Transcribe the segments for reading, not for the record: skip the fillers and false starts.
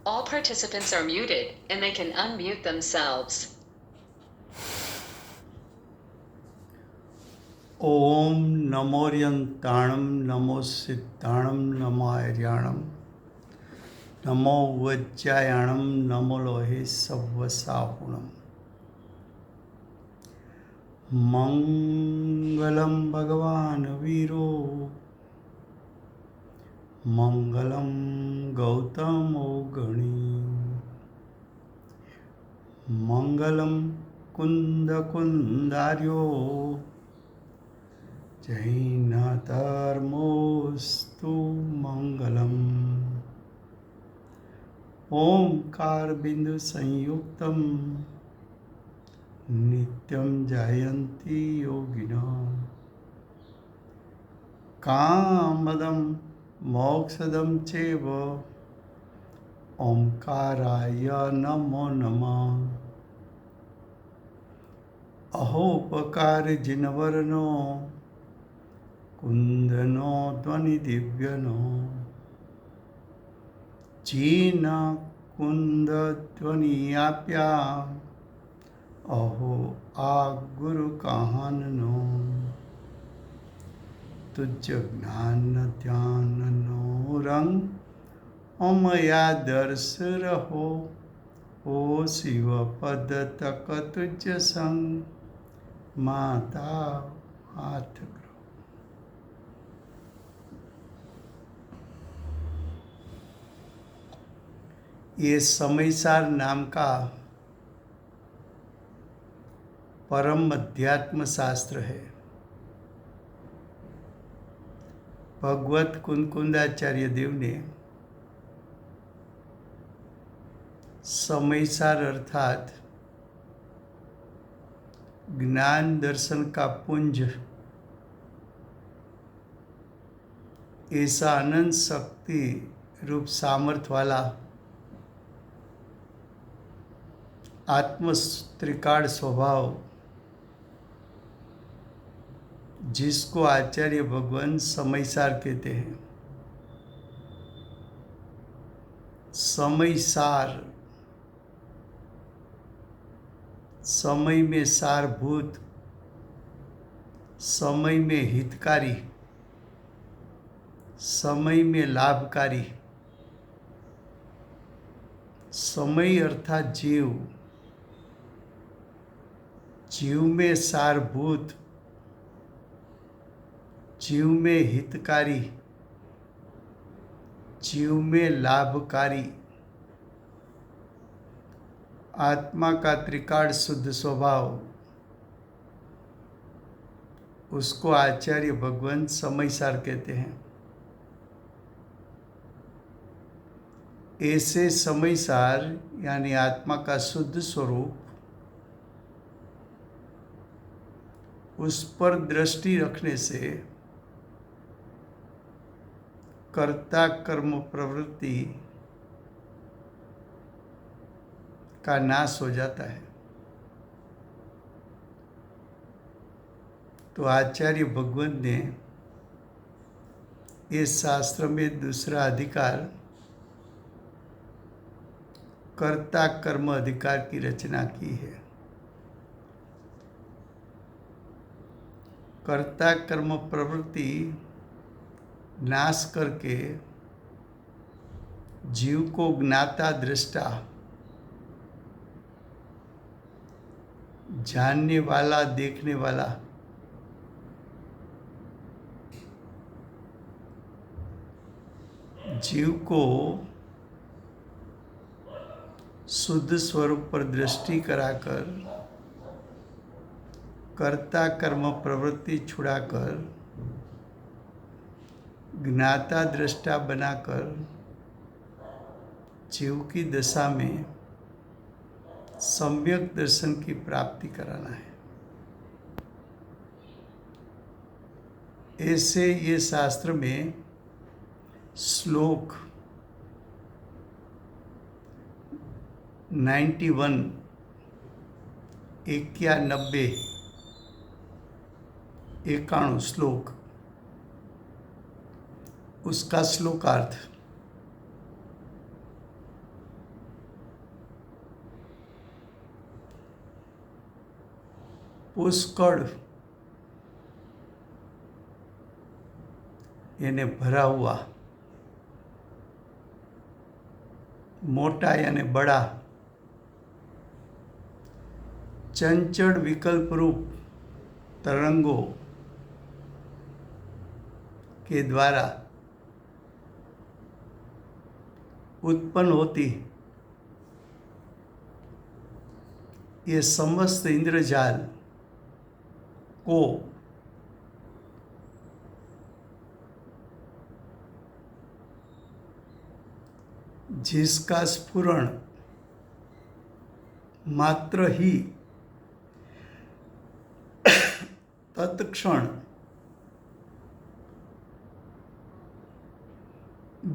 All participants are muted, and they can unmute themselves. ओम नमोर्यंताणं नमो सिद्धाणं नमो आर्याणं नमो वज्रायाणं नमो लोहे सव्वसाहुणम् मंगलम भगवान वीरो मंगलम गौतमो गणी मंगलम कुंद कुंदार्यो जैनधर्मोस्तु मंगलम ओंकार बिंदु संयुक्तम नित्यं जयन्ति योगिनः कामदं मोक्षदं चैव ओंकाराय नमो नमः अहोपकारजिनवर्णो कुन्दनो ध्वनिदिव्यनो चीन कुन्दध्वनियाप्या अहो आ गुरु कहाननो तुझ ज्ञान ध्यान नो रंग ओमया दर्श रहो ओ शिव पद तक तुझ संग माता हाथ करो। ये समयसार नाम का परम अध्यात्म शास्त्र है। भगवत कुंकुंदाचार्य देव ने समयसार अर्थात ज्ञान दर्शन का पुंज ऐसा अनंत शक्ति रूप सामर्थ्य वाला आत्म त्रिकाल स्वभाव जिसको आचार्य भगवान समयसार कहते हैं। समयसार, समय में सारभूत, समय में हितकारी, समय में लाभकारी, समय अर्थात जीव, जीव में सारभूत, जीव में हितकारी, जीव में लाभकारी, आत्मा का त्रिकाल शुद्ध स्वभाव, उसको आचार्य भगवान समयसार कहते हैं। ऐसे समयसार यानी आत्मा का शुद्ध स्वरूप, उस पर दृष्टि रखने से कर्ता कर्म प्रवृत्ति का नाश हो जाता है। तो आचार्य भगवान ने इस शास्त्र में दूसरा अधिकार कर्ता कर्म अधिकार की रचना की है। कर्ता कर्म प्रवृत्ति नाश करके जीव को ज्ञाता दृष्टा, जानने वाला, देखने वाला, जीव को शुद्ध स्वरूप पर दृष्टि कराकर कर्ता कर्म प्रवृत्ति छुड़ाकर ज्ञाता दृष्टा बनाकर जीव की दशा में सम्यक दर्शन की प्राप्ति कराना है। ऐसे ये शास्त्र में श्लोक 91 91 श्लोक, उसका श्लोकार्थ પુષ્કળ એને ભરાવવા, મોટા અને બડા, ચંચળ વિકલ્પરૂપ तरंगों के द्वारा उत्पन्न होती ये समस्त इंद्रजाल को जिसका स्फुरण मात्र ही तत्क्षण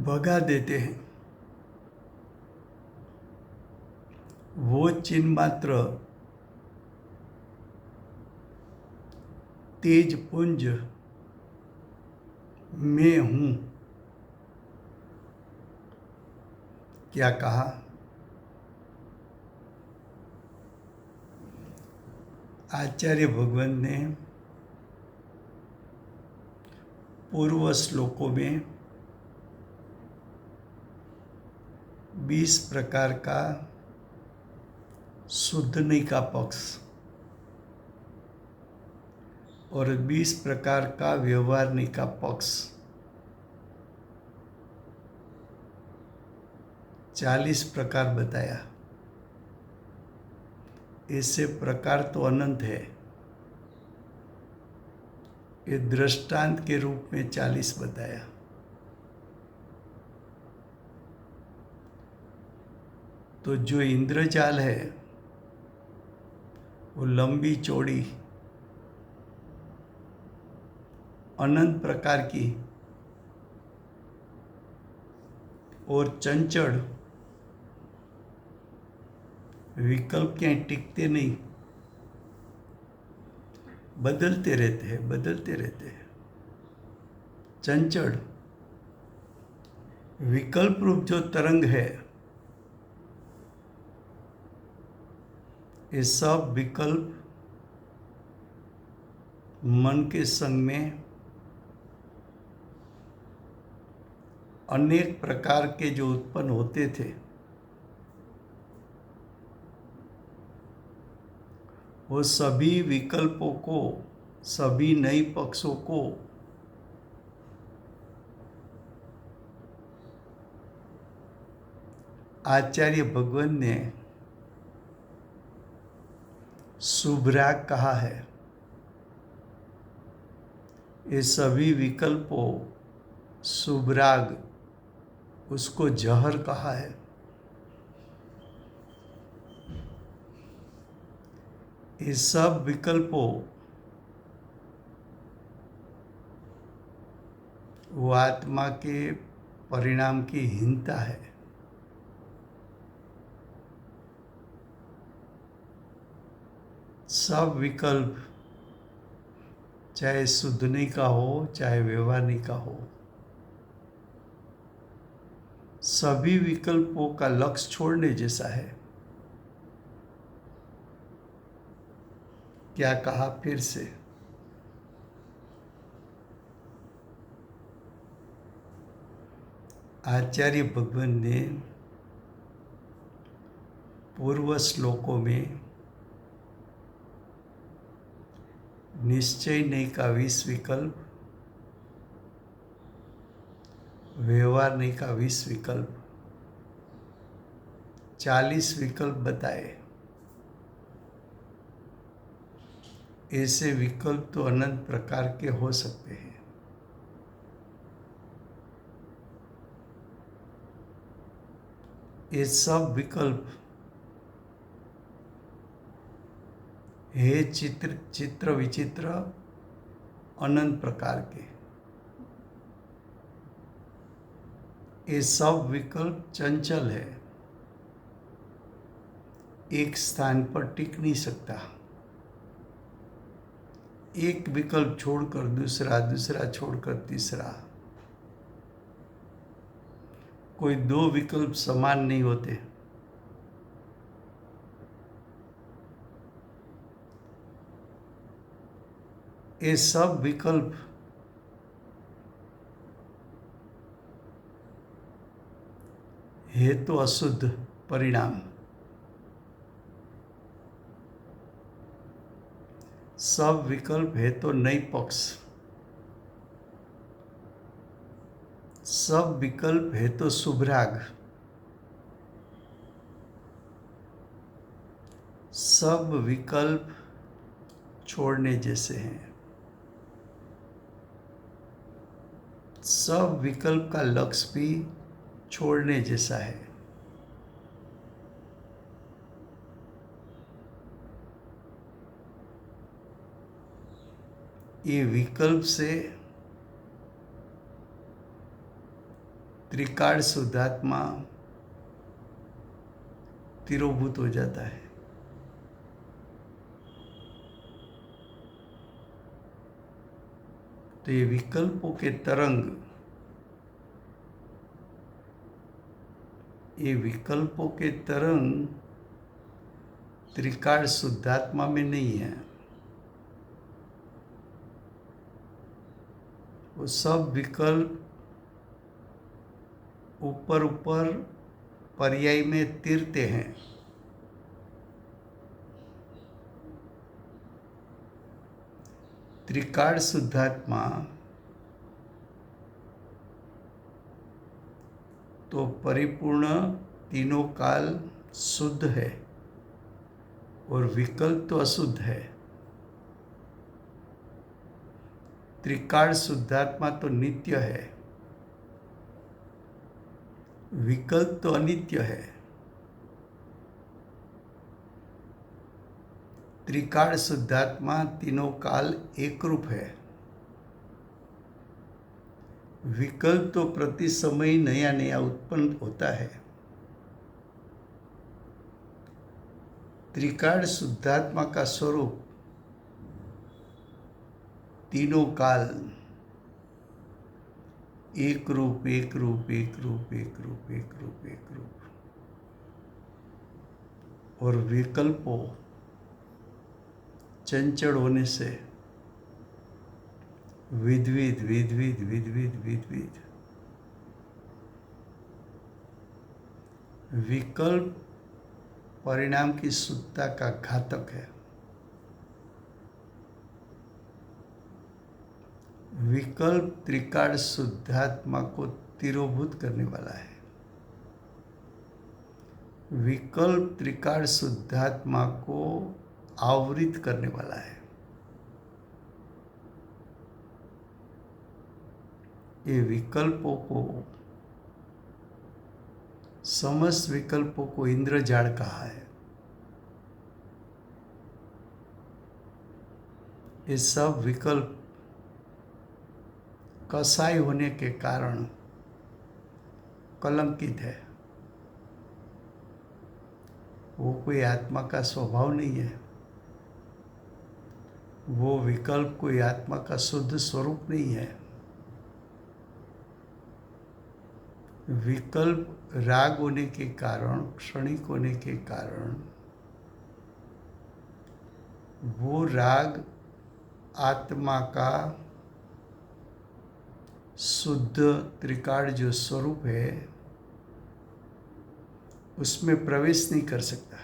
भगा देते हैं, वो चिन्ह मात्र तेज पुंज मैं हूं। क्या कहा? आचार्य भगवान ने पूर्व श्लोकों में 20 प्रकार का शुद्धनी का पक्ष और 20 प्रकार का व्यवहारनी का पक्ष 40 प्रकार बताया। ऐसे प्रकार तो अनंत है, ये दृष्टांत के रूप में 40 बताया। तो जो इंद्रजाल है वो लंबी चौड़ी अनंत प्रकार की और चंचल, विकल्प क्या टिकते नहीं, बदलते रहते हैं। चंचल विकल्प रूप जो तरंग है, ये सब विकल्प मन के संग में अनेक प्रकार के जो उत्पन्न होते थे, वो सभी विकल्पों को, सभी नई पक्षों को आचार्य भगवान ने शुभराग कहा है। ये सभी विकल्पों शुभराग, उसको जहर कहा है। ये सब विकल्पों वो आत्मा के परिणाम की हीनता है। सब विकल्प चाहे शुद्धनी का हो चाहे व्यवहारनी का हो, सभी विकल्पों का लक्ष्य छोड़ने जैसा है। क्या कहा फिर से? आचार्य भगवान ने पूर्व श्लोकों में निश्चय नहीं का 20 विकल्प, व्यवहार नहीं का 20 विकल्प, 40 विकल्प बताए। ऐसे विकल्प तो अनंत प्रकार के हो सकते हैं। ये सब विकल्प है चित्र विचित्र अनंत प्रकार के। ये सब विकल्प चंचल है, एक स्थान पर टिक नहीं सकता। एक विकल्प छोड़कर दूसरा, दूसरा छोड़कर तीसरा। कोई दो विकल्प समान नहीं होते। ये सब विकल्प है तो अशुद्ध परिणाम। सब विकल्प है तो नई पक्ष। सब विकल्प है तो शुभराग। सब विकल्प छोड़ने जैसे हैं। सब विकल्प का लक्ष्य भी छोड़ने जैसा है। ये विकल्प से त्रिकाल शुद्धात्मा तिरोभूत हो जाता है। तो ये विकल्पों के तरंग, ये विकल्पों के तरंग त्रिकाल शुद्धात्मा में नहीं है। वो सब विकल्प ऊपर ऊपर पर्याय में तीरते हैं। त्रिकाल शुद्धात्मा तो परिपूर्ण तीनों काल शुद्ध है और विकल्प तो अशुद्ध है। त्रिकाल शुद्धात्मा तो नित्य है, विकल्प तो अनित्य है। त्रिकाल शुद्धात्मा तीनों काल एक रूप है। विकल्प तो प्रति समय नया नया उत्पन्न होता है। त्रिकाल शुद्धात्मा का स्वरूप तीनों काल एक रूप, एक रूप, एक रूप, एक रूप, एक रूप, एक रूप। और विकल्पों चंचल होने से विधविध विधविध विधविध विधविध विकल्प परिणाम की शुद्धता का घातक है। विकल्प त्रिकाल शुद्धात्मा को तिरोभूत करने वाला है। विकल्प त्रिकाल शुद्धात्मा को आवृत करने वाला है। ये विकल्पों को, समस्त विकल्पों को इंद्रजाल कहा है। ये सब विकल्प कसाई होने के कारण कलंकित है। वो कोई आत्मा का स्वभाव नहीं है। वो विकल्प कोई आत्मा का शुद्ध स्वरूप नहीं है। विकल्प राग होने के कारण, क्षणिक होने के कारण, वो राग आत्मा का शुद्ध त्रिकाल जो स्वरूप है उसमें प्रवेश नहीं कर सकता।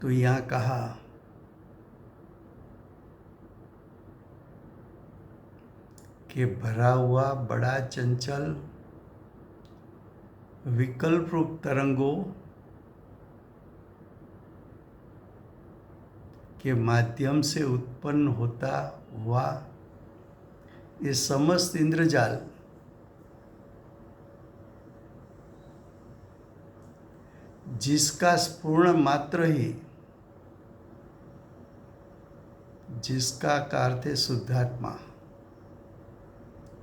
तो यहाँ कहा कि भरा हुआ बड़ा चंचल विकल्प रूप तरंगों के माध्यम से उत्पन्न होता हुआ ये समस्त इंद्रजाल जिसका स्पूर्ण मात्र ही, जिसका का अर्थ है शुद्धात्मा,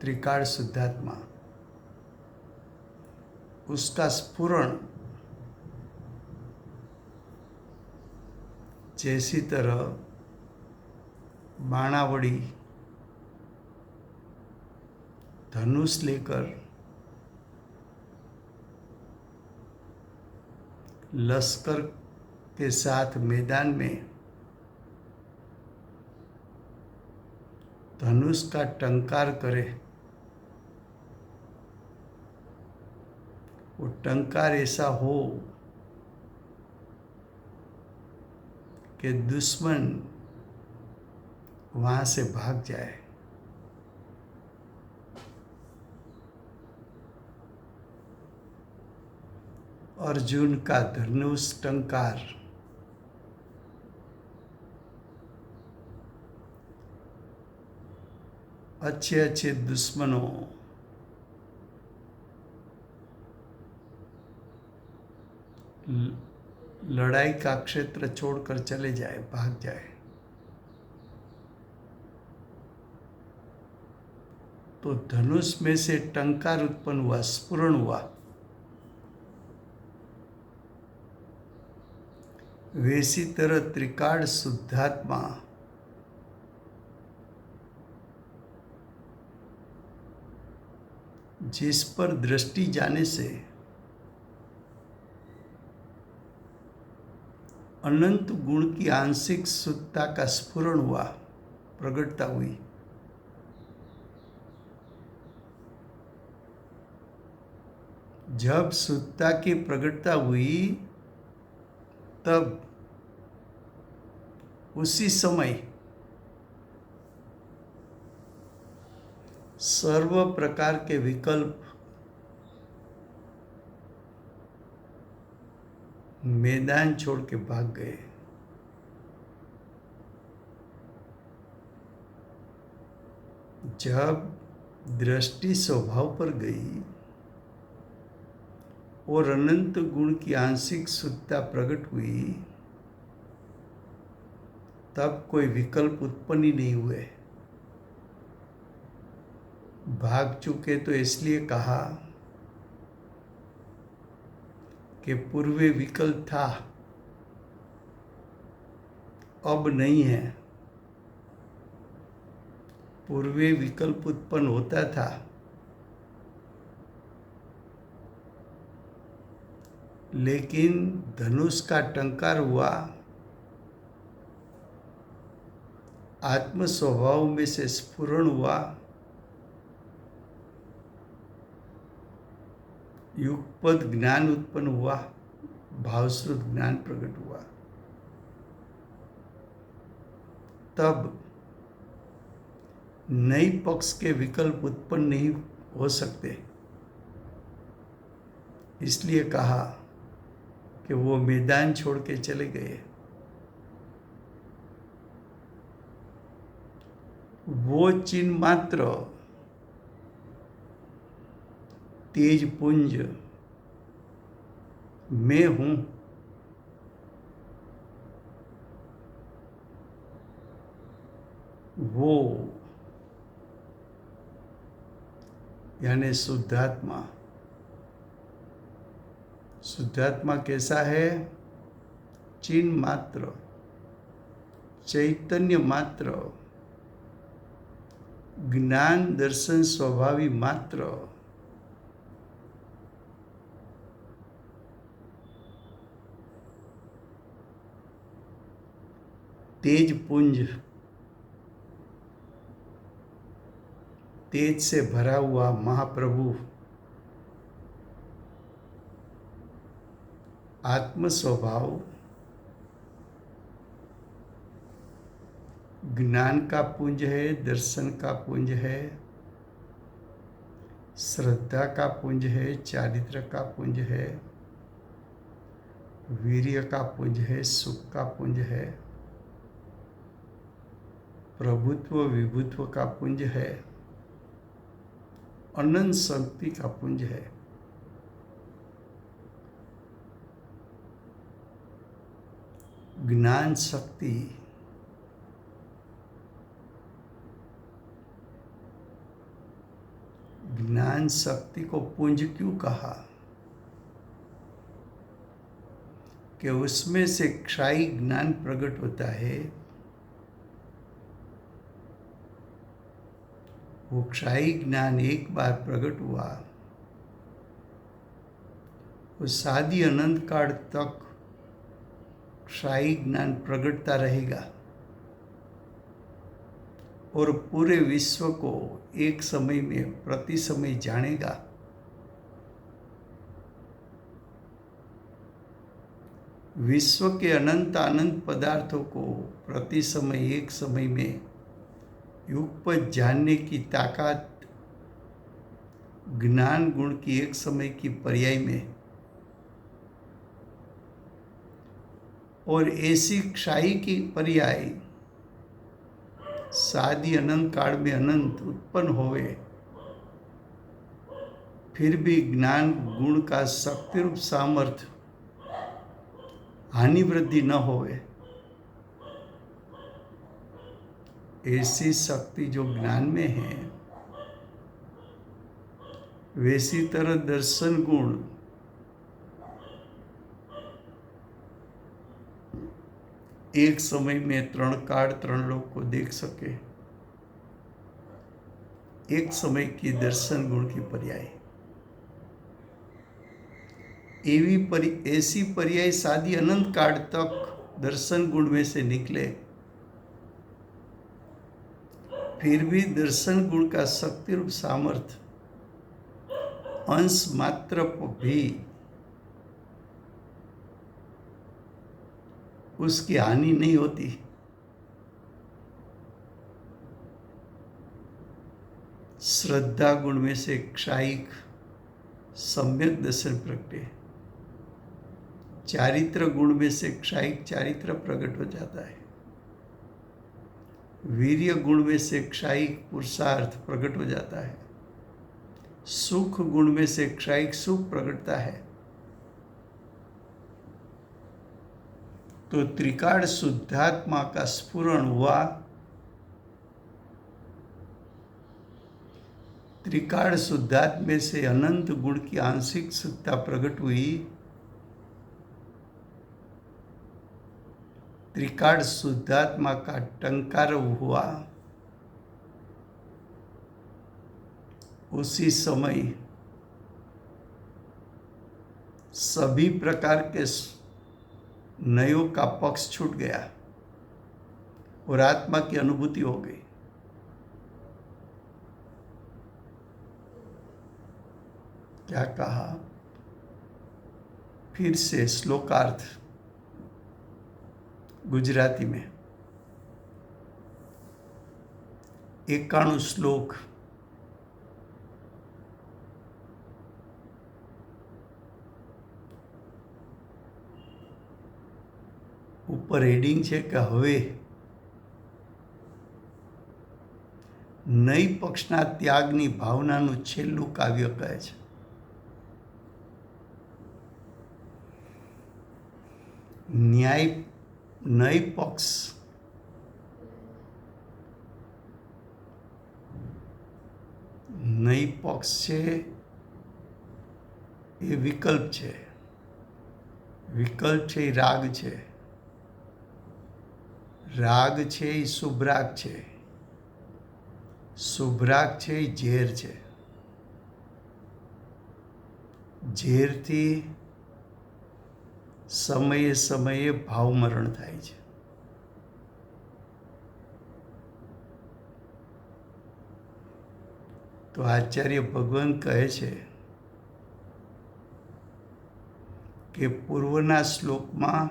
त्रिकाल शुद्धात्मा, उसका स्फुरण जैसी तरह बाणावड़ी धनुष लेकर लश्कर के साथ मैदान में धनुष का टंकार करे, वो टंकार ऐसा हो कि दुश्मन वहां से भाग जाए। अर्जुन का धनुष टंकार अच्छे अच्छे दुश्मनों लड़ाई का क्षेत्र छोड़कर चले जाए, भाग जाए, तो धनुष में से टंकार उत्पन्न हुआ, स्फुरण हुआ। वैसी तरह त्रिकाल शुद्धात्मा जिस पर दृष्टि जाने से अनंत गुण की आंशिक शुद्धता का स्फुरण हुआ, प्रगटता हुई, जब शुद्धता की प्रगटता हुई तब उसी समय सर्व प्रकार के विकल्प मैदान छोड़ के भाग गए। जब दृष्टि स्वभाव पर गई और अनंत गुण की आंशिक शुद्धता प्रकट हुई, तब कोई विकल्प उत्पन्न ही नहीं हुए। भाग चुके तो इसलिए कहा कि पूर्वे विकल्प था, अब नहीं है। पूर्वे विकल्प उत्पन्न होता था, लेकिन धनुष का टंकार हुआ, आत्म स्वभाव में से स्फुरण हुआ, युगपद ज्ञान उत्पन्न हुआ, भावश्रुत ज्ञान प्रकट हुआ। तब नई पक्ष के विकल्प उत्पन्न नहीं हो सकते, इसलिए कहा कि वो मैदान छोड़ के चले गए। वो चिन्ह मात्र तेज पुंज मैं हूं, वो यानी शुद्धात्मा। शुद्धात्मा कैसा है? चिन्ह मात्र, चैतन्य मात्र, ज्ञान दर्शन स्वभावी मात्र, तेज पुंज, तेज से भरा हुआ महाप्रभु, आत्म स्वभाव, ज्ञान का पुंज है, दर्शन का पुंज है, श्रद्धा का पुंज है, चारित्र का पुंज है, वीर्य का पुंज है, सुख का पुंज है, प्रभुत्व विभुत्व का पुंज है, अनंत शक्ति का पुंज है। ज्ञान शक्ति ज्ञान शक्ति को पुंज क्यों कहा? कि उसमें से क्षाई ज्ञान प्रकट होता है। वो क्षाई ज्ञान एक बार प्रकट हुआ, वो सादी अनंत काल तक क्षायी ज्ञान प्रगटता रहेगा और पूरे विश्व को एक समय में प्रति समय जानेगा। विश्व के अनंत अनंत पदार्थों को प्रति समय एक समय में युगपत जानने की ताकत ज्ञान गुण की एक समय की पर्याय में, और ऐसी क्षायी की पर्याय सादी अनंत काल में अनंत उत्पन्न होवे, फिर भी ज्ञान गुण का शक्ति रूप सामर्थ्य हानि वृद्धि न होवे, ऐसी शक्ति जो ज्ञान में है, वैसी तरह दर्शन गुण एक समय में 3 काल 3 लोक को देख सके, एक समय की दर्शन गुण की पर्याय ऐसी पर्याय सादी अनंत काल तक दर्शन गुण में से निकले, फिर भी दर्शन गुण का शक्ति रूप सामर्थ्य अंश मात्र भी उसकी हानि नहीं होती। श्रद्धा गुण में से क्षायिक सम्यक दर्शन प्रगटे, चारित्र गुण में से क्षायिक चारित्र प्रकट हो जाता है, वीर्य गुण में से क्षायिक पुरुषार्थ प्रकट हो जाता है, सुख गुण में से क्षायिक सुख प्रकटता है। तो त्रिकाल शुद्धात्मा का स्फुरण हुआ, त्रिकाल शुद्धात्मा से अनंत गुण की आंशिक सत्ता प्रकट हुई, त्रिकाल शुद्धात्मा का टंकार हुआ, उसी समय सभी प्रकार के नयों का पक्ष छूट गया और आत्मा की अनुभूति हो गई। क्या कहा? फिर से श्लोकार्थ गुजराती में 91 श्लोक ઉપર હેડિંગ છે કે હવે નઈ પક્ષના ત્યાગની ભાવનાનું છેલ્લું કાવ્ય કહે છે। ન્યાય નઈ પક્ષ છે એ વિકલ્પ છે, વિકલ્પ છે એ રાગ છે, રાગ છે એ શુભરાગ છે, શુભરાગ છે એ ઝેર છે, ઝેરથી સમયે સમયે ભાવમરણ થાય છે। તો આચાર્ય ભગવાન કહે છે કે પૂર્વના શ્લોકમાં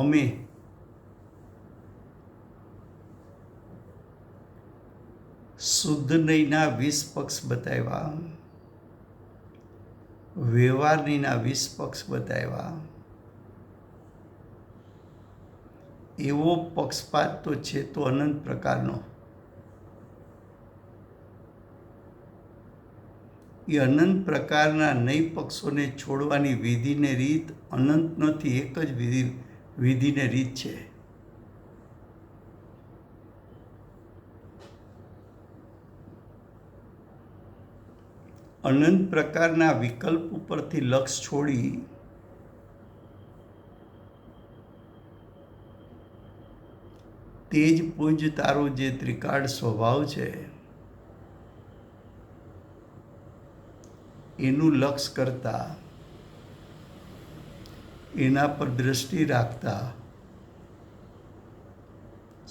અમે શુદ્ધ નહીના 20 પક્ષ બતાવ્યા, વ્યવહારનીના 20 પક્ષ બતાવ્યા। એવો પક્ષપાત તો છે તો અનંત પ્રકારનો, એ અનંત પ્રકારના નઈ પક્ષોને છોડવાની વિધિને રીત અનંત નથી, એક જ વિધિને રીત છે। અનંત પ્રકારના વિકલ્પ ઉપરથી લક્ષ છોડી તેજ પુંજ તારો જે ત્રિકાળ સ્વભાવ છે એનું લક્ષ કરતા એના પર દ્રષ્ટિ રાખતા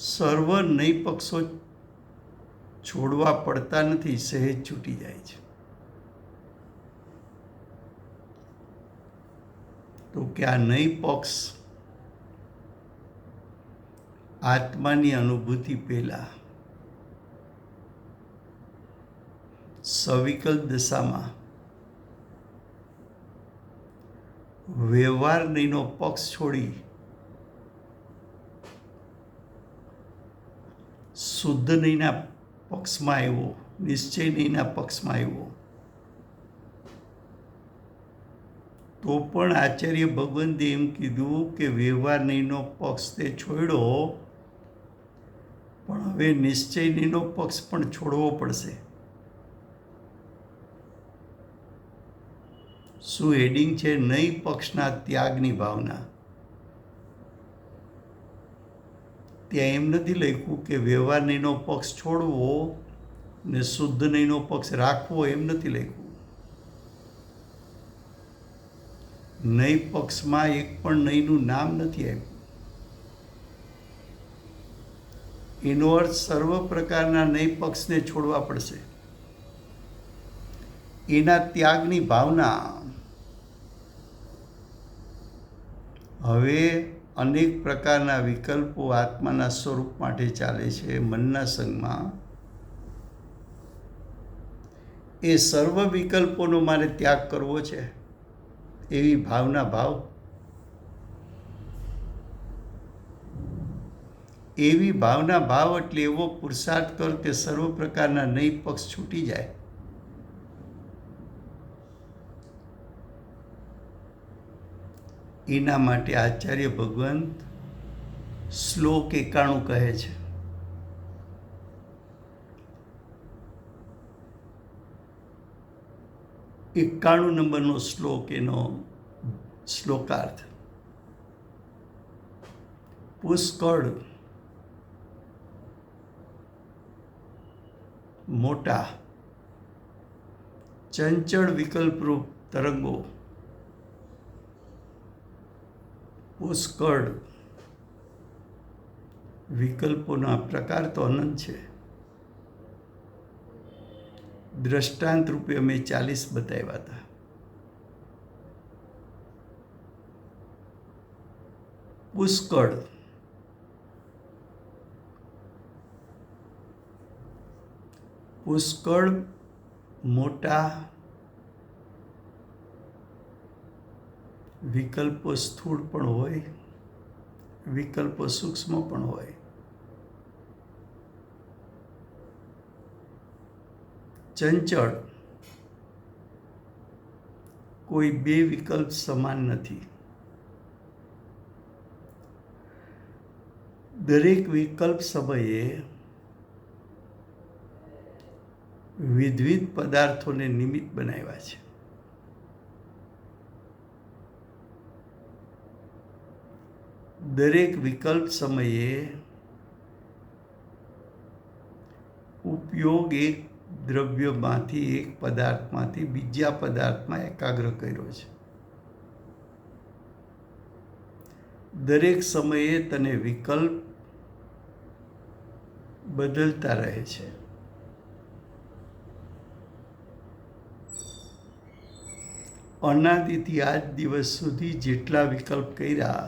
સર્વ નય પક્ષો છોડવા પડતા નથી, સહેજ છૂટી જાય છે. તો કે આ નય પક્ષ આત્માની અનુભૂતિ પહેલા સવિકલ્પ દશામાં વ્યવહાર નયનો પક્ષ છોડી શુદ્ધ નયના પક્ષમાં આવ્યો, નિશ્ચય નયના પક્ષમાં આવ્યો. તો પણ આચાર્ય ભગવંતે એમ કીધું કે વ્યવહાર નયનો પક્ષ તે છોડ્યો, પણ હવે નિશ્ચય નયનો પક્ષ પણ છોડવો પડશે. શું હેડિંગ છે? નય પક્ષના ત્યાગની ભાવના. ત્યાં એમ નથી લખ્યું કે વ્યવહાર નયનો પક્ષ છોડવો ને શુદ્ધ નયનો પક્ષ રાખવો, એમ નથી લખ્યું. નય પક્ષમાં એક પણ નયનું નામ નથી આવ્યું. એનો અર્થ સર્વ પ્રકારના નય પક્ષને છોડવા પડશે. એના ત્યાગની ભાવના. હવે અનેક પ્રકારના વિકલ્પો આત્માના સ્વરૂપ માટે ચાલે છે મનના સંગમાં. એ સર્વ વિકલ્પોનો મારે ત્યાગ કરવો છે એવી ભાવના ભાવ. એવી ભાવના ભાવ એટલે એવો પુરુષાર્થ કર કે સર્વ પ્રકારના નય પક્ષ છૂટી જાય. એના માટે આચાર્ય ભગવંત શ્લોક 91 કહે છે. નંબરનો શ્લોક, એનો શ્લોકાર્થ. પુષ્કળ મોટા ચંચળ વિકલ્પરૂપ તરંગો, પુષ્કળ વિકલ્પોના પ્રકાર તો અનંત છે. દ્રષ્ટાંત રૂપે અમે 40 બતાવ્યા હતા. પુષ્કળ પુષ્કળ મોટા વિકલ્પો સ્થૂળ પણ હોય, વિકલ્પો સૂક્ષ્મ પણ હોય. ચંચળ, કોઈ બે વિકલ્પ સમાન નથી. દરેક વિકલ્પ સમયે વિવિધ પદાર્થોને નિમિત્ત બનાવ્યા છે. દરેક વિકલ્પ સમયે ઉપયોગ એક દ્રવ્યમાંથી, એક પદાર્થમાંથી બીજા પદાર્થમાં એકાગ્ર કર્યો છે. દરેક સમયે તને વિકલ્પ બદલતા રહે છે. અનાદિથી આજ દિવસ સુધી જેટલા વિકલ્પ કર્યા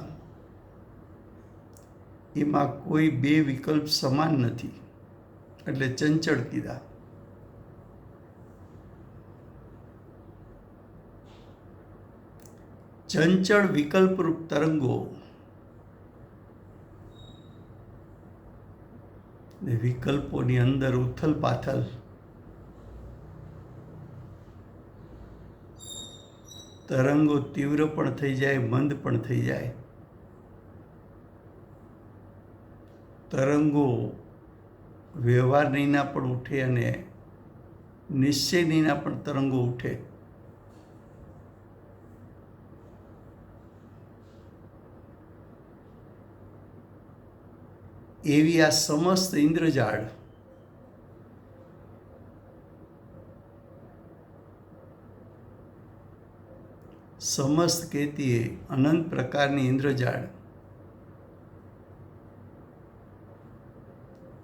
એમાં કોઈ બે વિકલ્પ સમાન નથી, એટલે ચંચળ કીધા. ચંચળ વિકલ્પરૂપ તરંગો ને વિકલ્પોની અંદર ઉથલ પાથલ, તરંગો તીવ્ર પણ થઈ જાય, મંદ પણ થઈ જાય. તરંગો વ્યવહાર નયના પણ ઉઠે અને નિશ્ચય નયના પણ તરંગો ઉઠે. એવી આ સમસ્ત ઇન્દ્રજાળ સમસ્ત કહેતી અનંત પ્રકારની ઇન્દ્રજાળ.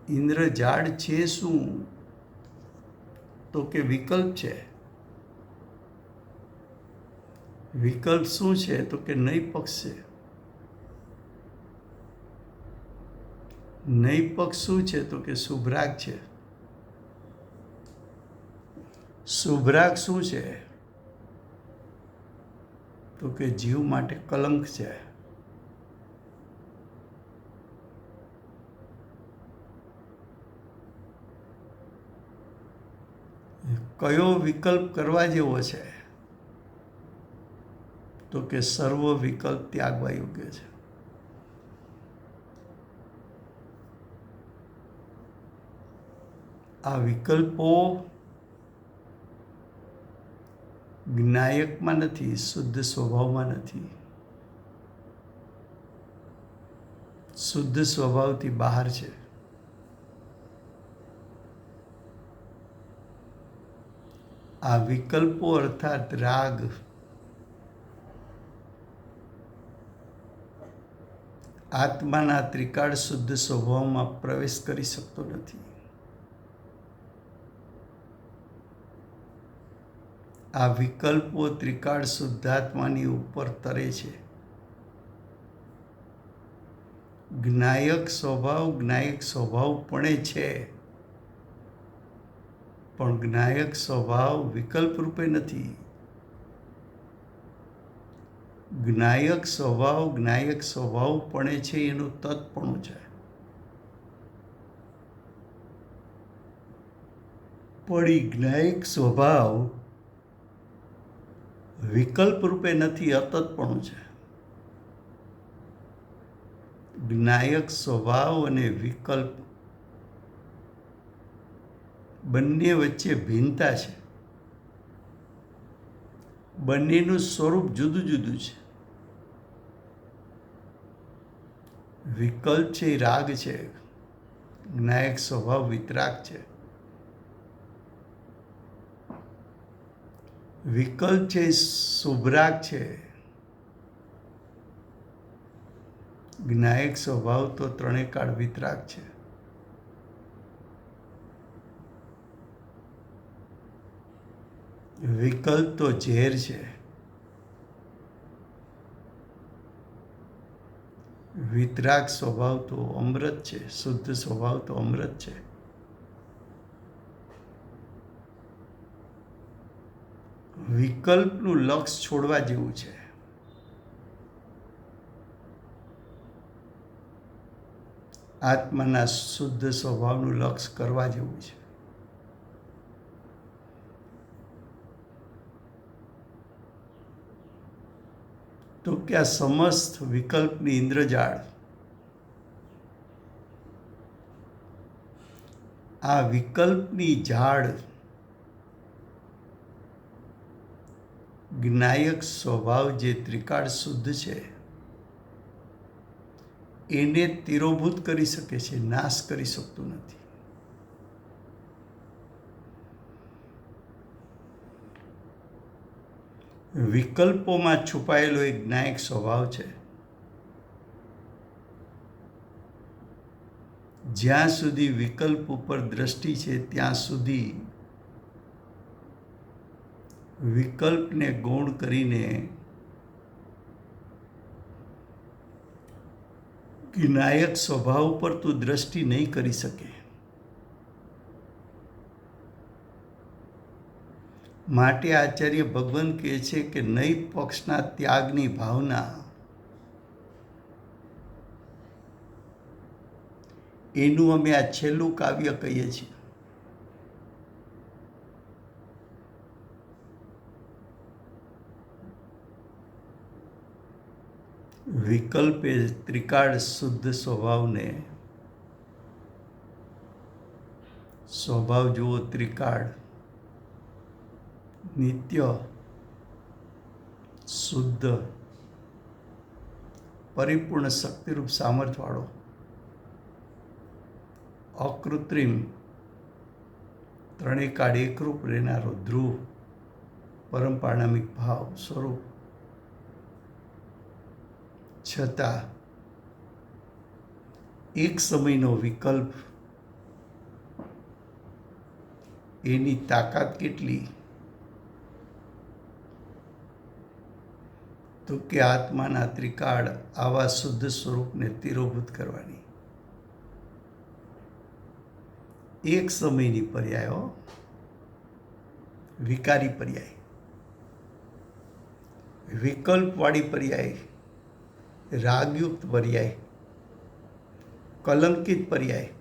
ઇન્દ્રજાળ છે શું? તો કે વિકલ્પ છે. વિકલ્પ શું છે? તો કે નય પક્ષ છે. નય પક્ષ શું છે? તો કે શુભરાગ છે. શુભરાગ શું છે? તો કે જીવ માટે કલંક છે. કયો વિકલ્પ કરવા જેવો છે? તો કે સર્વ વિકલ્પ ત્યાગવા યોગ્ય છે. આ વિકલ્પો જ્ઞાયકમાં નથી, શુદ્ધ સ્વભાવમાં નથી, શુદ્ધ સ્વભાવથી બહાર છે. આ વિકલ્પો અર્થાત રાગ આત્માના ત્રિકાળ શુદ્ધ સ્વભાવમાં પ્રવેશ કરી શકતો નથી. આ વિકલ્પો ત્રિકાળ શુદ્ધાત્માની ઉપર તરે છે. જ્ઞાયક સ્વભાવપણે છે, પણ જ્ઞાયક સ્વભાવ વિકલ્પ રૂપે નથી. જ્ઞાયક સ્વભાવપણે છે એનું તત્પણું છે. પણ એ જ્ઞાયક સ્વભાવ વિકલ્પ રૂપે નથી, અતત્પણું છે. જ્ઞાયક સ્વભાવ અને વિકલ્પ બંને વચ્ચે ભિન્નતા છે. બંનેનું સ્વરૂપ જુદું જુદું છે. વિકલ્પ છે એ રાગ છે, જ્ઞાયક સ્વભાવ વિતરાગ છે. વિકલ્પ છે એ શુભરાગ છે, જ્ઞાયક સ્વભાવ તો ત્રણેય કાળ વિતરાગ છે. વિકલ્પ તો ઝેર છે, વિતરાગ સ્વભાવ તો અમૃત છે, શુદ્ધ સ્વભાવ તો અમૃત છે. વિકલ્પનું લક્ષ છોડવા જેવું છે. આત્માના શુદ્ધ સ્વભાવનું લક્ષ કરવા જેવું છે. તો કે આ સમસ્ત વિકલ્પની ઇન્દ્રજાળ, આ વિકલ્પની ઝાડ જ્ઞાયક સ્વભાવ જે ત્રિકાળ શુદ્ધ છે એને તિરોભૂત કરી શકે છે, નાશ કરી શકતું નથી. વિકલ્પોમાં છુપાયેલો એક જ્ઞાયક સ્વભાવ છે. જ્યાં સુધી વિકલ્પ ઉપર દ્રષ્ટિ છે ત્યાં સુધી વિકલ્પને ગૌણ કરીને જ્ઞાયક સ્વભાવ પર તું દ્રષ્ટિ નહીં કરી શકે. માટે આચાર્ય ભગવાન કહે છે કે નય પક્ષના ત્યાગની ભાવના એનું અમે આ છેલ્લું કાવ્ય કહીએ છીએ. વિકલ્પ એ ત્રિકાળ શુદ્ધ સ્વભાવ જુઓ ત્રિકાળ, નિત્ય, શુદ્ધ, પરિપૂર્ણ શક્તિરૂપ સામર્થ્યવાળો, અકૃત્રિમ, ત્રણેય કાળ એકરૂપ રહેનારો ધ્રુવ, પરમ પારણામિક ભાવ સ્વરૂપ, છતાં એક સમયનો વિકલ્પ એની તાકાત કેટલી? તો કે આત્માના ત્રિકાળ આવા શુદ્ધ સ્વરૂપને તિરોભૂત કરવાની. એક સમયની પર્યાયો, વિકારી પર્યાય, વિકલ્પવાળી પર્યાય, રાગયુક્ત પર્યાય, કલંકિત પર્યાય,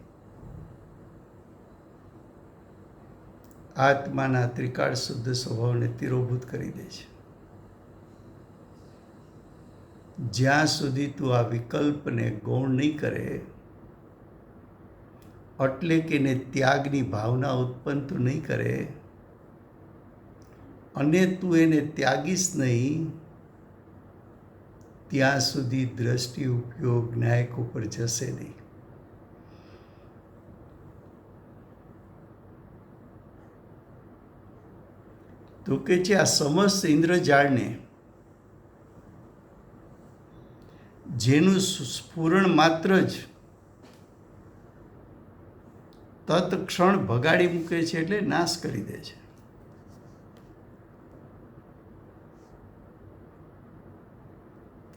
આત્માના ત્રિકાળ શુદ્ધ સ્વભાવને તિરોભૂત કરી દે છે. જ્યાં સુધી તું આ વિકલ્પને ગૌણ નહીં કરે, એટલે કે એને ત્યાગની ભાવના ઉત્પન્ન તું નહીં કરે અને તું એને ત્યાગીશ નહીં, ત્યાં સુધી દ્રષ્ટિ ઉપયોગ જ્ઞાયક ઉપર જશે નહીં. તો કે છે આ સમસ્ત ઇન્દ્રજાળને જેનું સ્ફુરણ માત્ર જ તત્ક્ષણ ભગાડી મૂકે છે, એટલે નાશ કરી દે છે.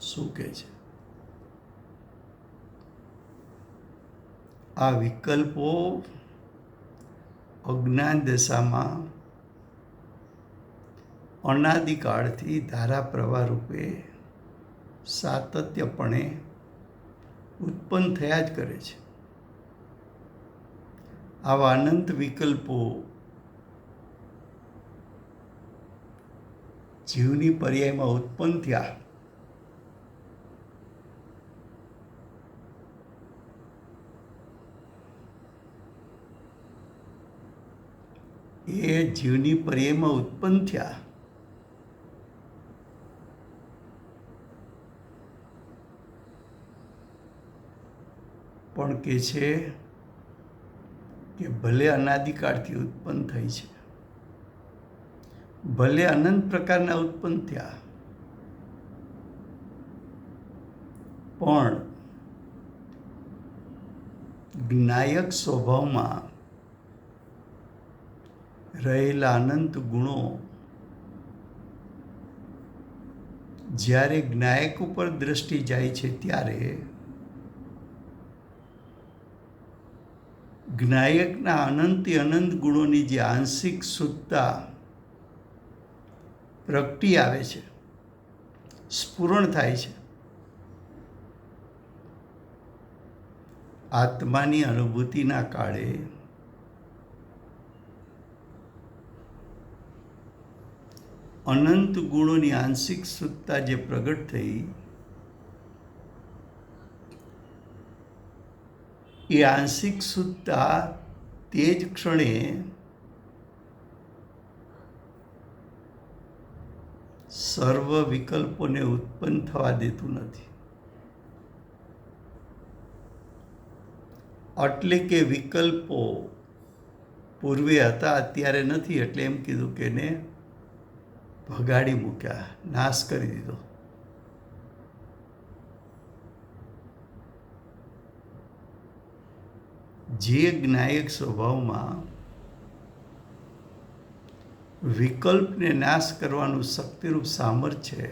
શું કહે છે? આ વિકલ્પો અજ્ઞાન દશામાં અનાદિકાળથી ધારા પ્રવાહ રૂપે સાતત્યપણે ઉત્પન્ન થયા જ કરે છે. આવા અનંત વિકલ્પો જીવની પર્યાયમાં ઉત્પન્ન થયા. એ જીવની પર્યાયમાં ઉત્પન્ન થયા. પણ કે છે કે ભલે અનાદિકાળથી ઉત્પન્ન થઈ છે, ભલે અનંત પ્રકારના ઉત્પન્ન થયા, પણ જ્ઞાયક સ્વભાવમાં રહેલા અનંત ગુણો જ્યારે જ્ઞાયક ઉપર દ્રષ્ટિ જાય છે, ત્યારે જ્ઞાયકના અનંતી અનંત ગુણોની જે આંશિક શુદ્ધતા પ્રગટી આવે છે, સ્ફુરણ થાય છે, આત્માની અનુભૂતિના કાળે અનંત ગુણોની આંશિક શુદ્ધતા જે પ્રગટ થઈ, એ આંશિક શુદ્ધતા તે જ ક્ષણે સર્વ વિકલ્પોને ઉત્પન્ન થવા દેતું નથી. એટલે કે વિકલ્પો પૂર્વે હતા, અત્યારે નથી, એટલે એમ કીધું કે એને ભગાડી મૂક્યા, નાશ કરી દીધો. જે જ્ઞાયક સ્વભાવમાં વિકલ્પને નાશ કરવાનું શક્તિરૂપ સામર્થ્ય છે,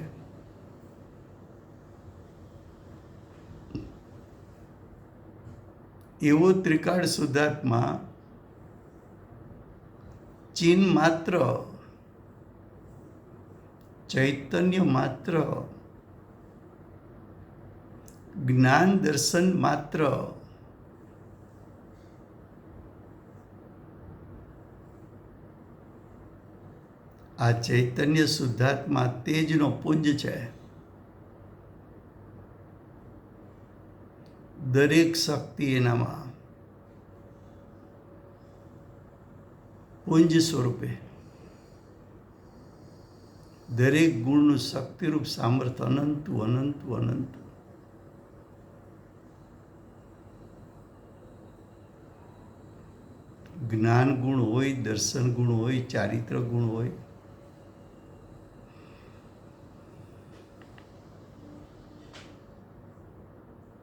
એવો ત્રિકાળ શુદ્ધાત્મા ચિન્હ માત્ર, ચૈતન્ય માત્ર, જ્ઞાન દર્શન માત્ર, આ ચૈતન્ય શુદ્ધાત્મા તેજનો પુંજ છે. દરેક શક્તિ એનામાં પુંજ સ્વરૂપે, દરેક ગુણનું શક્તિરૂપ સામર્થ્ય અનંતું અનંતું અનંતું. જ્ઞાન ગુણ હોય, દર્શન ગુણ હોય, ચારિત્ર ગુણ હોય,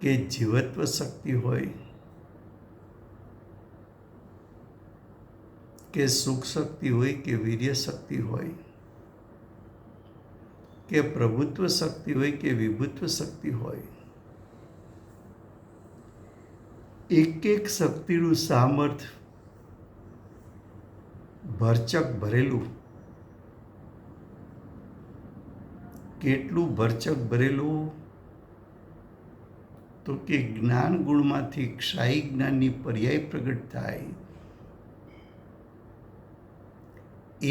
કે જીવત્વ શક્તિ હોય કે સુખ શક્તિ હોય કે વીર્ય શક્તિ હોય કે પ્રભુત્વ શક્તિ હોય કે વિભુત્વ શક્તિ હોય, એક એક શક્તિનું સામર્થ્ય ભરચક ભરેલું. કેટલું ભરચક ભરેલું? તો કે જ્ઞાન ગુણમાંથી ક્ષાયી જ્ઞાનની પર્યાય પ્રગટ થાય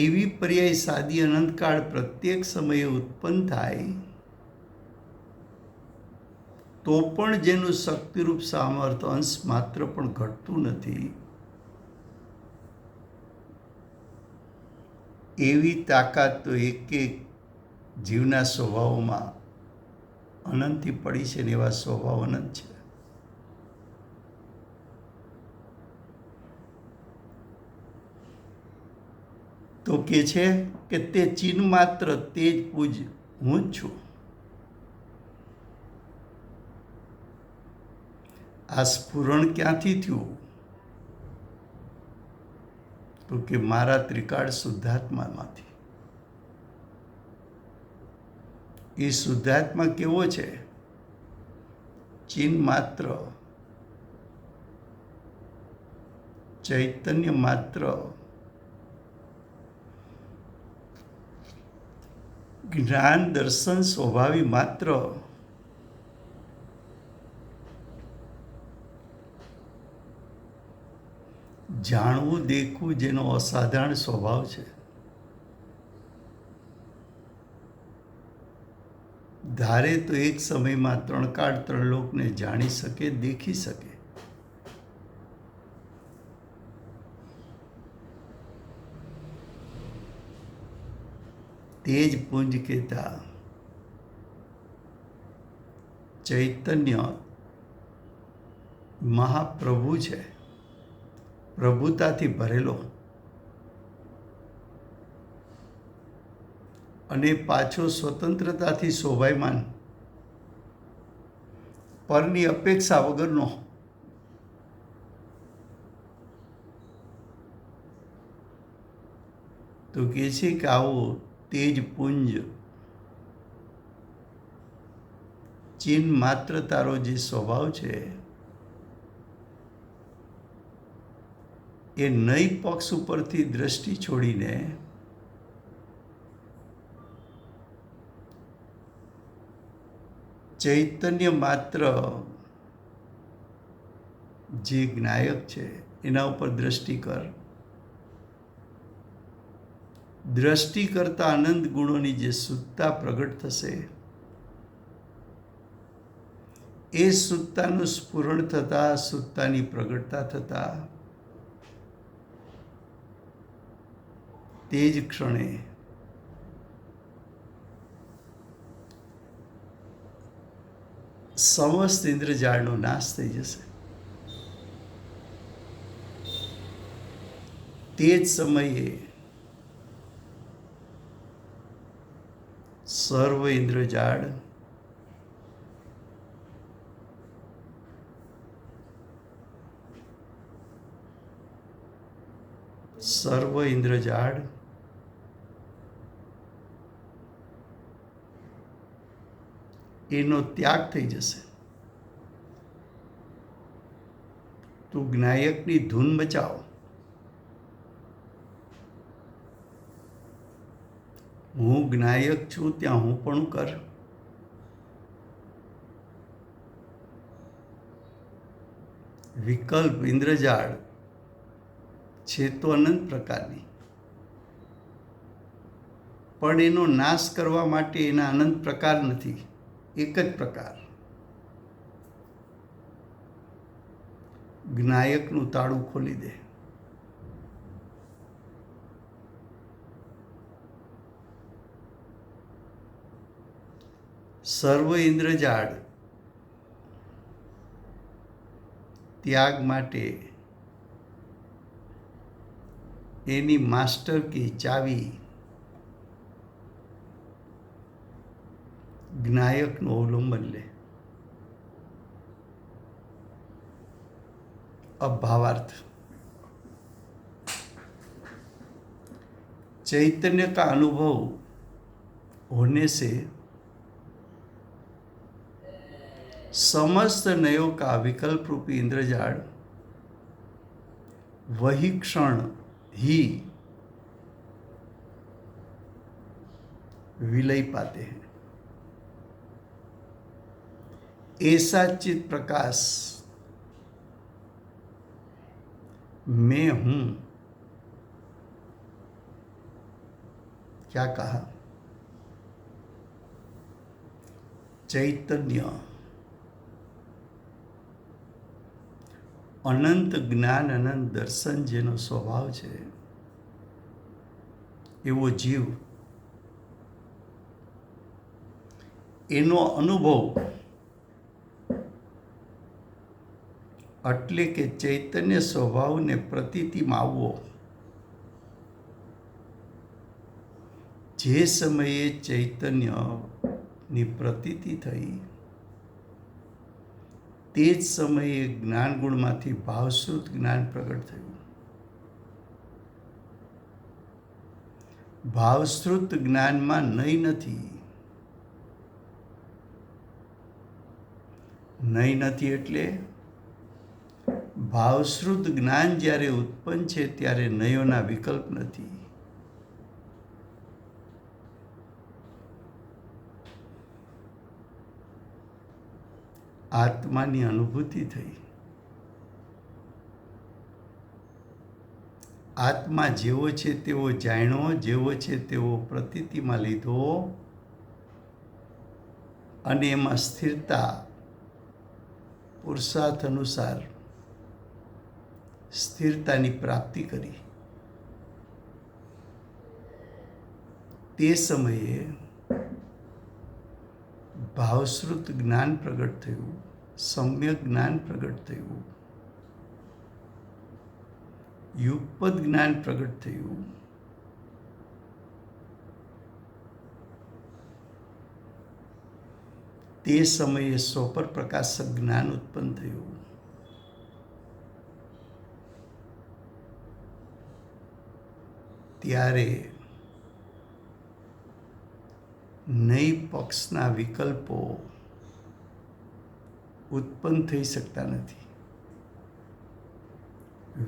એવી પર્યાય સાદી અનંતકાળ પ્રત્યેક સમયે ઉત્પન્ન થાય તો પણ જેનું શક્તિરૂપ સામર્થ્ય અંશ માત્ર પણ ઘટતું નથી, એવી તાકાત તો એક એક જીવના સ્વભાવોમાં અનંતથી પડી છે ને એવા સ્વભાવ અનંત છે. તો કે છે કે તે ચિહ્ન માત્ર તેજ પૂજ હું જ છું. આ સ્ફુરણ ક્યાંથી થયું? તો કે મારા ત્રિકાળ શુદ્ધાત્મામાંથી. એ શુદ્ધાત્મા કેવો છે? ચિહ્ન માત્ર, ચૈતન્ય માત્ર, જ્ઞાન દર્શન સ્વભાવી માત્ર, જાણવું દેખવું જેનો અસાધારણ સ્વભાવ છે, ધારે તો એક સમયમાં ત્રણ કાળ ત્રણ લોકને જાણી શકે, દેખી શકે. તેજ પુંજ કહેતા ચૈતન્ય મહાપ્રભુ છે, પ્રભુતાથી ભરેલો અને પાછો સ્વતંત્રતાથી શોભાયમાન, પરની અપેક્ષા વગરનો. તો કહે છે કે આવો તેજ પુંજ ચિહ્ન માત્ર તારો જે સ્વભાવ છે એ નઈ પક્ષ ઉપરથી દ્રષ્ટિ છોડીને ચૈતન્ય માત્ર જે જ્ઞાયક છે એના ઉપર દ્રષ્ટિ કર. દ્રષ્ટિ કરતા આનંદ ગુણોની જે શુદ્ધતા પ્રગટ થશે એ શુદ્ધતાનું સ્ફુરણ થતા, શુદ્ધતાની પ્રગટતા થતા તે જ ક્ષણે સમસ્ત ઇન્દ્રજાળનો નાશ થઈ જશે. તે જ સમયે સર્વ ઇન્દ્રજાળ એનો ત્યાગ થઈ જશે. તું જ્ઞાયકની ધૂન બચાવ. હું જ્ઞાયક છું ત્યાં હું પણ કર. વિકલ્પ ઇન્દ્રજાળ છે તો અનંત પ્રકારની, પણ એનો નાશ કરવા માટે એના અનંત પ્રકાર નથી, એક જ પ્રકાર. જ્ઞાયકનું તાળું ખોલી દે. સર્વ ઇન્દ્રજાળ ત્યાગ માટે એની માસ્ટર કી ચાવી જ્ઞાયકનું અવલંબન લે. अब भावार्थ। चैतन्य का अनुभव होने से समस्त नयों का विकल्प रूपी इंद्रजाल वही क्षण ही विलय पाते हैं। ऐसा चित प्रकाश मैं हूं, क्या कहा? चैतन्य अनंत ज्ञान अनंत दर्शन जेनो स्वभाव છે એવો જીવ એનો અનુભવ એટલે કે ચૈતન્ય સ્વભાવને પ્રતીતિમાં આવવો, જે સમયે ચૈતન્યની પ્રતીતિ થઈ તે જ સમયે જ્ઞાન ગુણમાંથી ભાવશ્રુત જ્ઞાન પ્રગટ થયું. ભાવશ્રુત જ્ઞાનમાં નહીં નથી. નહીં નથી એટલે ભાવશ્રુત જ્ઞાન જ્યારે ઉત્પન્ન છે ત્યારે નયોના વિકલ્પ નથી. આત્માની અનુભૂતિ થઈ. આત્મા જેવો છે તેવો જાણ્યો, જેવો છે તેવો પ્રતીતિમાં લીધો અને એમાં સ્થિરતા પુરુષાર્થ અનુસાર સ્થિરતાની પ્રાપ્તિ કરી. તે સમયે ભાવશ્રુત જ્ઞાન પ્રગટ થયું, સમ્યક જ્ઞાન પ્રગટ થયું, યુગપદ જ્ઞાન પ્રગટ થયું. તે સમયે સ્વપર પ્રકાશક જ્ઞાન ઉત્પન્ન થયું. ત્યારે નઈ પક્ષના વિકલ્પો ઉત્પન્ન થઈ શકતા નથી.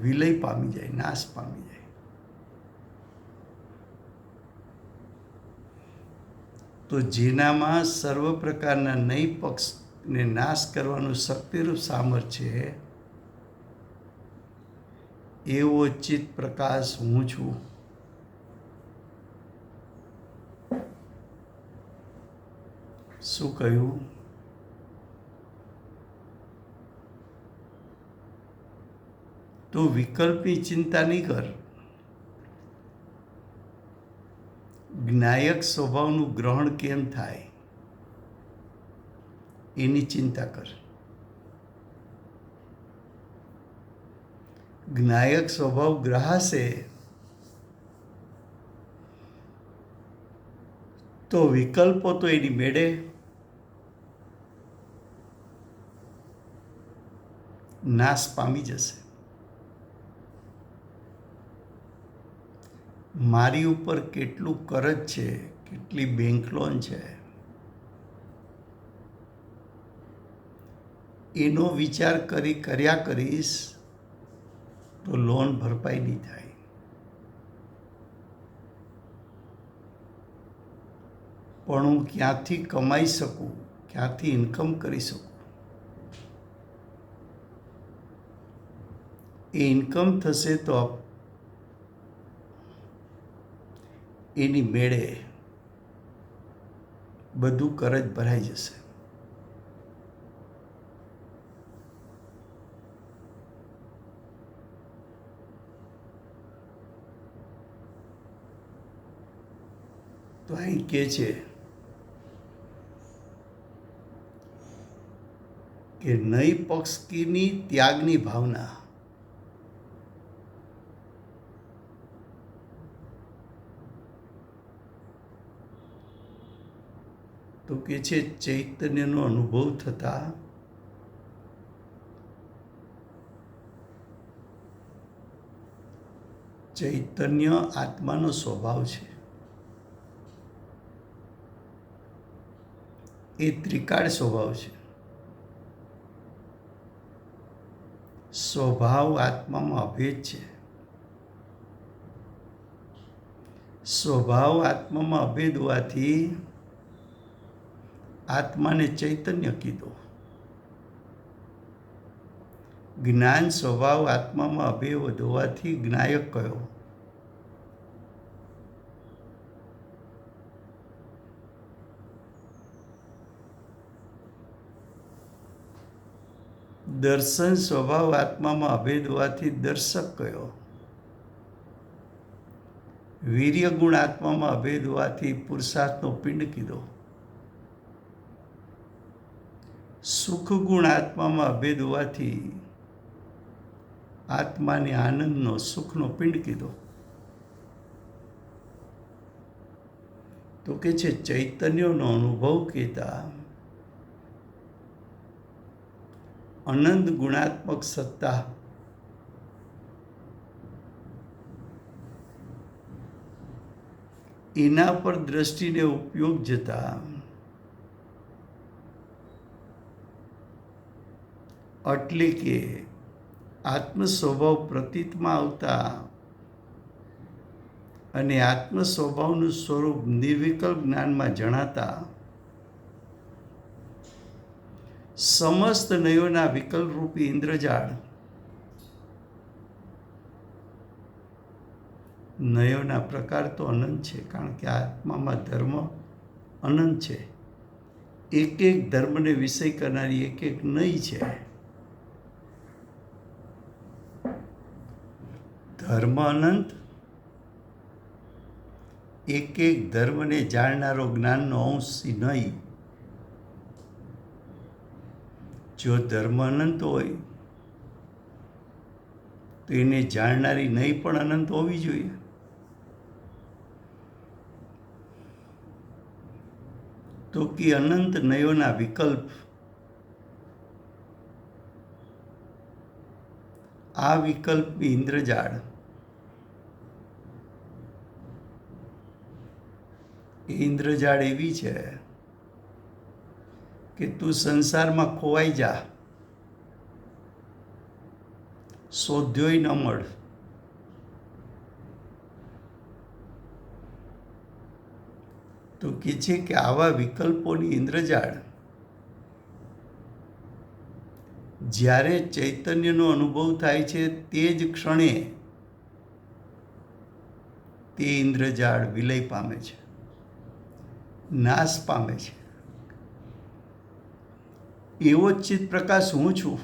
વિલય પામી જાય, નાશ પામી જાય. તો જેનામાં સર્વ પ્રકારના નઈ પક્ષને નાશ કરવાનું શક્તિરૂપ સામર્થ્ય છે એવો ચિત્ત પ્રકાશ હું છું. શું કહ્યું? તો વિકલ્પની ચિંતા નહીં કર. જ્ઞાયક સ્વભાવનું ગ્રહણ કેમ થાય એની ચિંતા કર. જ્ઞાયક સ્વભાવ ગ્રહાશે તો વિકલ્પો તો એની મેળે નાશ પામી જશે. મારી ઉપર કેટલું કરજ છે, કેટલી બેંક લોન છે, એનો વિચાર કર્યા કરીશ તો લોન ભરપાઈ નહીં થાય. પણ હું ક્યાંથી કમાઈ શકું, ક્યાંથી ઇન્કમ કરી શકું, એ ઇન્કમ થશે તો એની મેળે બધું કરજ ભરાઈ જશે. તો અહીં કે છે કે નઈ પક્ષની ત્યાગની ભાવના તો કે છે ચૈતન્યનો અનુભવ થતા ચૈતન્ય આત્માનો સ્વભાવ છે. એ ત્રિકાળ સ્વભાવ છે. સ્વભાવ આત્મામાં અભેદ છે. સ્વભાવ આત્મામાં અભેદ હોવાથી આત્માને ચૈતન્ય કીધો. જ્ઞાન સ્વભાવ આત્મામાં અભેદ હોવાથી જ્ઞાયક કહ્યો. દર્શન સ્વભાવ આત્મામાં અભેદ હોવાથી દર્શક કહ્યો. વીર્ય ગુણ આત્મામાં અભેદ હોવાથી પુરુષાર્થનો પિંડ કીધો. સુખ ગુણ આત્મામાં અભેદ હોવાથી આત્માને આનંદનો સુખનો પિંડ કીધો. તો કે છે ચૈતન્યનો અનુભવ કહેતા અનંત ગુણાત્મક સત્તા એના પર દ્રષ્ટિને ઉપયોગ જતા એટલે કે આત્મ સ્વભાવ પ્રતીતમાં આવતા અને આત્મ સ્વભાવનું સ્વરૂપ નિર્વિકલ્પ જ્ઞાનમાં જણાતા સમસ્ત નયોના વિકલ્પરૂપી ઇન્દ્રજાળ નયોના પ્રકાર તો અનંત છે, કારણ કે આત્મામાં ધર્મ અનંત છે. એક એક ધર્મને વિષય કરનારી એક એક નય છે. ધર્મ અનંત, એક એક ધર્મને જાણનારો જ્ઞાનનો અંશ નહીં. જો ધર્મ અનંત હોય તો એને જાણનારી નહીં પણ અનંત હોવી જોઈએ. તો કે અનંત નયોના વિકલ્પ આ વિકલ્પની ઇન્દ્રજાળ એ ઇન્દ્રજાળ એવી છે કે તું સંસારમાં ખોવાઈ જા, શોધ્યોય ન મળ. તો કે છે કે આવા વિકલ્પોની ઇન્દ્રજાળ જ્યારે ચૈતન્યનો અનુભવ થાય છે તે જ ક્ષણે તે ઇન્દ્રજાળ વિલય પામે છે, નાશ પામે છે. એવો જ ચિત્ત પ્રકાશ હું છું.